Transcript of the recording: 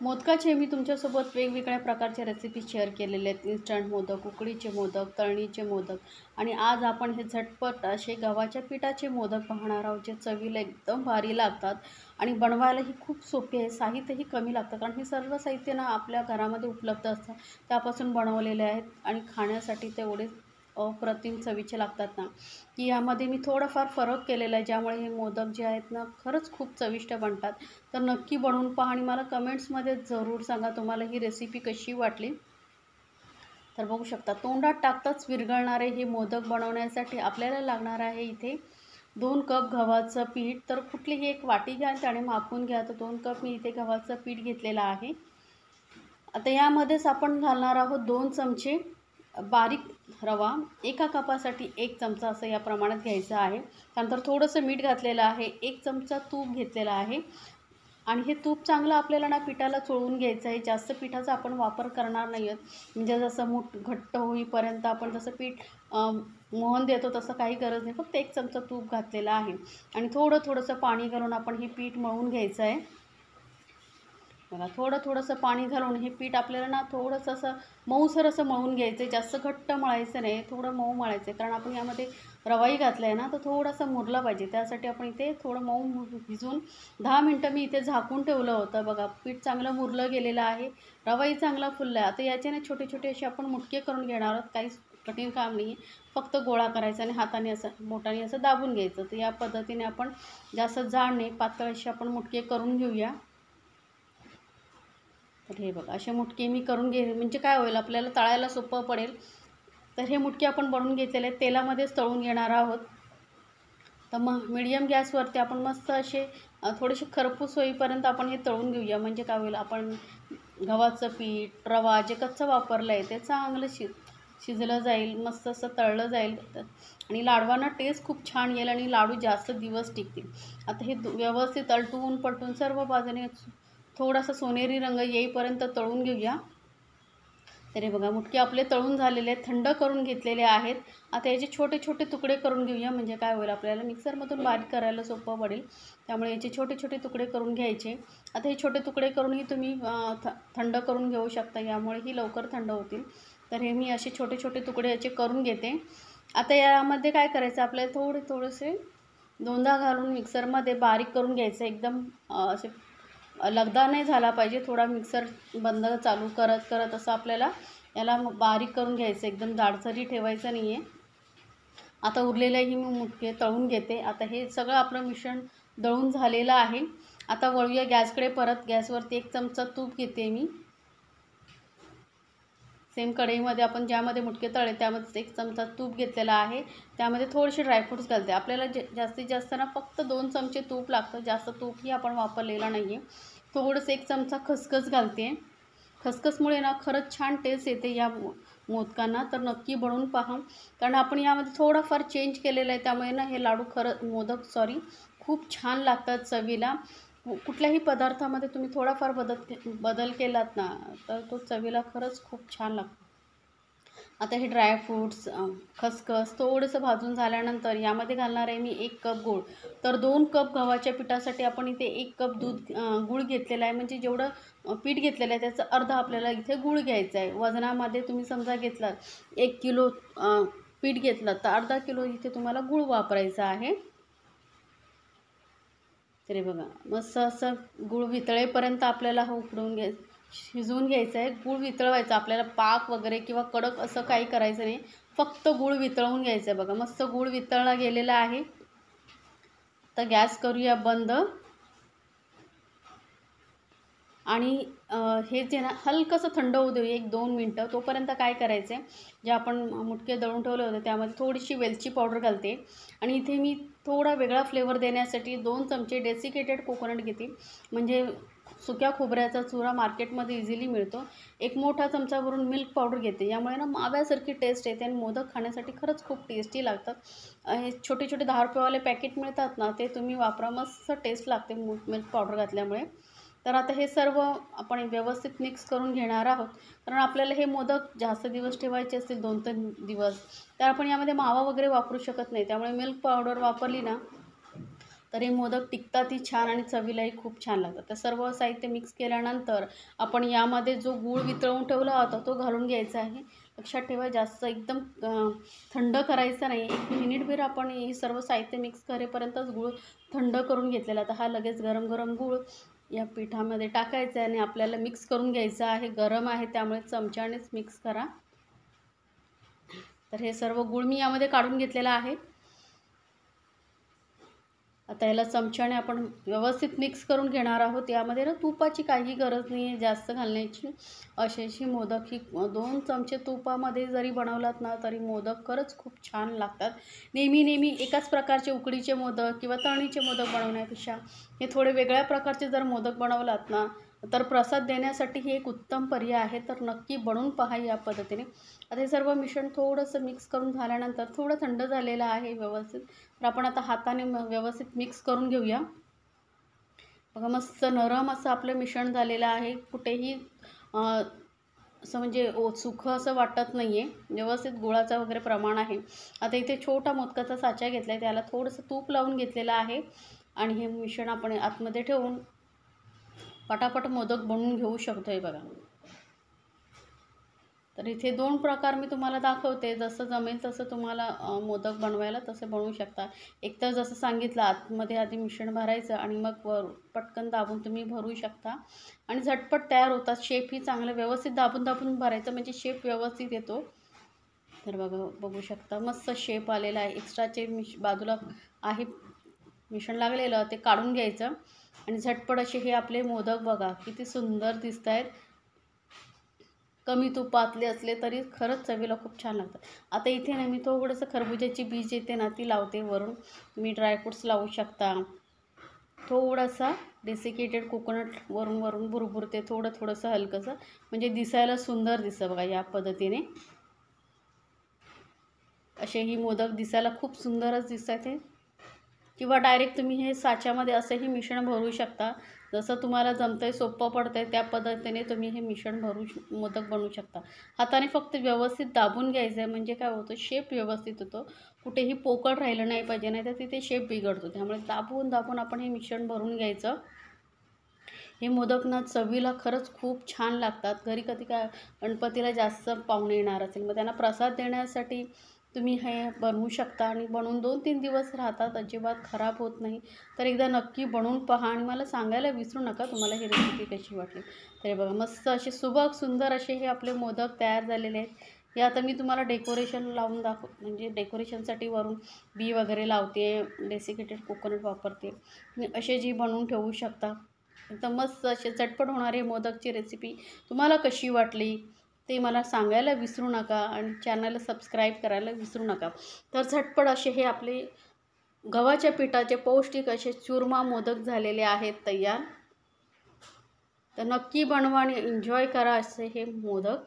मोदकाचे मी तुमच्यासोबत वेगवेगळ्या प्रकारचे रेसिपी शेअर केलेले आहेत. इन्स्टंट मोदक, उकडीचे मोदक, तळणीचे मोदक आणि आज आपण हे झटपट असे गव्हाच्या पिठाचे मोदक पाहणार आहोत, जे चवीला एकदम भारी लागतात आणि बनवायलाही खूप सोपे आहे. साहित्यही कमी लागतं, कारण हे सर्व साहित्य ना आपल्या घरामध्ये उपलब्ध असतं. त्यापासून बनवलेले आहेत आणि खाण्यासाठी तेवढे अप्रतिम चवीचे लागतात ना, की यामध्ये मी थोडाफार फरक केलेला आहे, ज्यामुळे हे मोदक जे आहेत ना खरंच खूप चविष्ट बनतात. तर नक्की बनवून पहा आणि मला कमेंट्समध्ये जरूर सांगा तुम्हाला ही रेसिपी कशी वाटली. तर बघू शकता, तोंडात टाकताच विरघळणारे हे मोदक बनवण्यासाठी आपल्याला लागणार आहे इथे 2 कप गव्हाचं पीठ. तर कुठलीही एक वाटी घ्या, त्याने मापून घ्या. तर 2 कप मी इथे गव्हाचं पीठ घेतलेलं आहे. आता यामध्येच आपण घालणार आहोत 2 चमचे बारीक रवा. एका कपासाठी 1 चमचा असं या प्रमाणात घ्यायचं आहे. त्यानंतर थोडंसं मीठ घातलेलं आहे. 1 चमचा तूप घेतलेला आहे आणि हे तूप चांगलं आपल्याला ना पिठाला चोळून घ्यायचं आहे. जास्त पिठाचा आपण वापर करणार नाही आहोत. म्हणजे जसं मूठ घट्ट होईपर्यंत आपण जसं पीठ मोहन देतो तसं काही गरज नाही. फक्त 1 चमचा तूप घातलेलं आहे आणि थोडंसं पाणी घालून आपण हे पीठ मळून घ्यायचं आहे. बघा, थोडंसं पाणी घालून हे पीठ आपल्याला ना थोडंसं असं मऊसर असं मळून घ्यायचं आहे. जास्त घट्ट मळायचं नाही, थोडं मऊ मळायचं आहे. कारण आपण यामध्ये रवाही घातला आहे ना, तर थोडासा मुरला पाहिजे. त्यासाठी आपण इथे थोडं मऊ भिजवून 10 मिनटं मी इथे झाकून ठेवलं होतं. बघा, पीठ चांगलं मुरलं गेलेलं आहे, रवाही चांगला फुलला आहे. आता याचे ना छोटे छोटे असे आपण मुटके करून घेणार आहोत. काहीच कठीण काम नाही आहे, फक्त गोळा करायचा आणि हाताने असं बोटाने असं दाबून घ्यायचं. तर या पद्धतीने आपण जास्त जाड नाही, पातळ असे आपण मुटके करून घेऊया. तर हे बघा, असे मुटके मी करून म्हणजे काय होईल, आपल्याला तळायला सोपं पडेल. तर हे मुटके आपण बनवून घेतलेले आहेत, तेलामध्येच तळून घेणार आहोत. तर मग मीडियम गॅसवरती आपण मस्त असे थोडेसे खरपूस होईपर्यंत आपण हे तळून घेऊया. म्हणजे काय होईल, आपण गव्हाचं पीठ, रवा जे कच्चं वापरलं आहे ते चांगलं शिजलं जाईल, मस्त असं तळलं जाईल आणि लाडवांना टेस्ट खूप छान येईल आणि लाडू जास्त दिवस टिकतील. आता हे व्यवस्थित अलटून पलटून सर्व बाजूने थोडासा सोनेरी रंग येईपर्यंत तळून घेऊया. तर हे बघा, मुटके आपले तळून झालेले आहेत, थंड करून घेतलेले आहेत. आता याचे छोटे छोटे तुकडे करून घेऊया. म्हणजे काय होईल, आपल्याला मिक्सरमधून बारीक करायला सोपं पडेल. त्यामुळे याचे छोटे छोटे तुकडे करून घ्यायचे. आता हे छोटे तुकडे करूनही तुम्ही थंड करून घेऊ शकता, यामुळेही लवकर थंड होतील. तर हे मी असे छोटे छोटे तुकडे याचे करून घेते. आता यामध्ये काय करायचं, आपल्याला थोडेसे दोनदा घालून मिक्सरमध्ये बारीक करून घ्यायचं. एकदम असे लगदा नाही झाला पाहिजे, थोडा मिक्सर बंद चालू करत करत असं आपल्याला याला बारीक करून घ्यायचं. एकदम जाडसरही ठेवायचं नाही आहे. आता उरलेलेही मी मुटके तळून घेते. आता हे सगळं आपलं मिश्रण दळून झालेलं आहे. आता वळूया गॅसकडे. परत गॅसवरती 1 चमचा तूप घेते मी. सेम कढईमध्ये आपण ज्यामध्ये मुटके तळले त्यामध्ये 1 चमचा तूप घेतलेला आहे. त्यामध्ये थोडेसे ड्रायफ्रूट्स घालते. आपल्याला जास्तीत जास्त ना फक्त 2 चमचे तूप लागतं, जास्त तूपही आपण वापरलेला नाही आहे. थोडंसं 1 चमचा खसखस घालते. खसखसमुळे ना खरंच छान टेस्ट येते या मोदकांना. तर नक्की बनवून पहा, कारण आपण यामध्ये थोडाफार चेंज केलेलं आहे. त्यामुळे ना हे लाडू खूप छान लागतात चवीला. कुठल्याही पदार्थामध्ये तुम्ही थोडाफार बदल केलात ना, तर तो चवीला खरंच खूप छान लागतो. आता हे ड्रायफ्रूट्स, खसखस थोडंसं भाजून झाल्यानंतर यामध्ये घालणार आहे मी 1 कप गूळ. तर 2 कप गव्हाच्या पिठासाठी आपण इथे 1 कप गूळ घेतलेला आहे. म्हणजे जेवढं पीठ घेतलेलं आहे त्याचं अर्धा आपल्याला इथे गूळ घ्यायचा आहे. वजनामध्ये तुम्ही समजा घेतलात 1 किलो पीठ घेतलं, तर अर्धा किलो इथे तुम्हाला गूळ वापरायचा आहे. तरी बघा, मस्त असं गूळ वितळेपर्यंत आपल्याला शिजवून घ्यायचं आहे. गूळ वितळवायचा, आपल्याला पाक वगैरे किंवा कडक असं काही करायचं नाही, फक्त गूळ वितळवून घ्यायचं आहे. बघा, मस्त गूळ वितळला गेलेला आहे. तर गॅस करूया बंद आणि हे जे ना हलकंसं थंड होऊ देऊ 1-2 मिनटं. तोपर्यंत काय करायचं आहे, जे आपण मुटके दळून ठेवले होते त्यामध्ये थोडीशी वेलची पावडर घालते आणि इथे मी थोडा वेगळा फ्लेवर देण्यासाठी 2 चमचे डेसिकेटेड कोकोनट घेते. म्हणजे सुक्या खोबऱ्याचा चुरा मार्केटमध्ये इझिली मिळतो. 1 मोठा चमचा भरून मिल्क पावडर घेते. यामुळे ना माव्यासारखी टेस्ट येते आणि मोदक खाण्यासाठी खरंच खूप टेस्टी लागतात. हे छोटे छोटे 10 रुपयेवाले पॅकेट मिळतात ना, ते तुम्ही वापरा, मस्त टेस्ट लागते मिल्क पावडर घातल्यामुळे. तर आता हे सर्व आपण व्यवस्थित मिक्स करून घेणार आहोत, कारण आपल्याला हे मोदक जास्त दिवस ठेवायचे असतील, 2-3 दिवस, तर आपण यामध्ये मावा वगैरे वापरू शकत नाही. त्यामुळे मिल्क पावडर वापरली ना तर हे मोदक टिकतातही छान आणि चवीलाही खूप छान लागतात. तर सर्व साहित्य मिक्स केल्यानंतर आपण यामध्ये जो गूळ वितळवून ठेवला होता तो घालून घ्यायचा आहे. लक्षात ठेवा, जास्त एकदम थंड करायचं नाही. 1 मिनिटभर आपण हे सर्व साहित्य मिक्स करेपर्यंतच गूळ थंड करून घेतलेला. तर हा लगेच गरम गरम गूळ या पिठामध्ये टाकायचा आहे आणि आपल्याला मिक्स करून घ्यायचं आहे. गरम आहे त्यामुळे चमच्यानेच मिक्स करा. तर हे सर्व गूळ मी यामध्ये काढून घेतलेला आहे. आता याला चमच्याने आपण व्यवस्थित मिक्स करून घेणार आहोत. यामध्ये ना तुपाची काही गरज नाही आहे जास्त घालण्याची. अशी मोदक ही 2 चमचे तुपामध्ये जरी बनवलात ना तरी मोदक खरंच खूप छान लागतात. नेहमी एकाच प्रकारचे उकडीचे मोदक किंवा तळणीचे मोदक बनवण्यापेक्षा हे थोडे वेगळ्या प्रकारचे जर मोदक बनवलात ना तर प्रसाद देण्यासाठी ही एक उत्तम पर्याय आहे. तर नक्की बनवून पहा या पद्धतीने. आता हे सर्व मिश्रण थोडंसं मिक्स करून झाल्यानंतर थोडं थंड झालेलं आहे व्यवस्थित. तर आपण आता हाताने व्यवस्थित मिक्स करून घेऊया. बघा, मस्त नरम असं आपलं मिश्रण झालेलं आहे. कुठेही असं म्हणजे सुखं असं वाटत नाही आहे. व्यवस्थित गुळाचं वगैरे प्रमाण आहे. आता इथे छोटा मोदकाचा साचा घेतला आहे, त्याला थोडंसं तूप लावून घेतलेलं आहे आणि हे मिश्रण आपण आतमध्ये ठेवून पटापट मोदक बनवून घेऊ शकतो आहे बघा. तर इथे 2 प्रकार मी तुम्हाला दाखवते. जसं जमेल तसं तुम्हाला मोदक बनवायला तसं बनवू शकता. एक तर जसं सांगितलं आतमध्ये आधी मिश्रण भरायचं आणि मग पटकन दाबून तुम्ही भरू शकता आणि झटपट तयार होतात. शेपही चांगलं व्यवस्थित दाबून भरायचं म्हणजे शेप व्यवस्थित येतो. तर बघू शकता मस्त शेप आलेला आहे. एक्स्ट्राचे बाजूला आहे मिश्रण लागलेलं ते काढून घ्यायचं आणि झटपट असे हे आपले मोदक बघा किती सुंदर दिसत आहेत. कमी तुपातले असले तरी खरंच चवीला खूप छान लागतात. आता इथे ना मी थोडंसं खरबुजाची बीज येते ना ती लावते वरून. तुम्ही ड्रायफ्रूट्स लावू शकता. थोडासा डेसिकेटेड कोकोनट वरून भुरभुरते थोडंसं हलकंसं, म्हणजे दिसायला सुंदर दिसतं बघा या पद्धतीने. असे ही मोदक दिसायला खूप सुंदरच दिसतात हे. किंवा डायरेक्ट तुम्ही हे साच्यामध्ये असंही मिश्रण भरू शकता. जसं तुम्हाला जमतंय, सोपं पडतंय त्या पद्धतीने तुम्ही हे मिश्रण मोदक बनवू शकता. हाताने फक्त व्यवस्थित दाबून घ्यायचं आहे म्हणजे काय होतं, शेप व्यवस्थित होतो. कुठेही पोकळ राहिलं नाही पाहिजे, नाही तर तिथे शेप बिघडतो. त्यामुळे दाबून आपण हे मिश्रण भरून घ्यायचं. हे मोदक ना चवीला खरंच खूप छान लागतात. घरी कधी काय गणपतीला जास्त पाहुणे येणार असेल मग त्यांना प्रसाद देण्यासाठी तुम्ही हे बनवू शकता आणि बनवून 2-3 दिवस राहतात, अजिबात खराब होत नाही. तर एकदा नक्की बनवून पहा आणि मला सांगायला विसरू नका तुम्हाला ही रेसिपी कशी वाटली. तर हे बघा मस्त असे सुबक सुंदर असे हे आपले मोदक तयार झालेले आहेत. हे आता मी तुम्हाला डेकोरेशन लावून म्हणजे डेकोरेशनसाठी वरून बी वगैरे लावते, डेसिकेटेड कोकोनट वापरते. तुम्ही असे जी बनवून ठेवू शकता. एकदम मस्त असे झटपट होणारे मोदकची रेसिपी तुम्हाला कशी वाटली ते मला सांगायला विसरू नका आणि चॅनलला सबस्क्राईब करायला विसरू नका. तर झटपट असे हे आपले गव्हाच्या पिठाचे पौष्टिक असे चुरमा मोदक झालेले आहेत तयार. तर नक्की बनवा आणि एन्जॉय करा असे हे मोदक.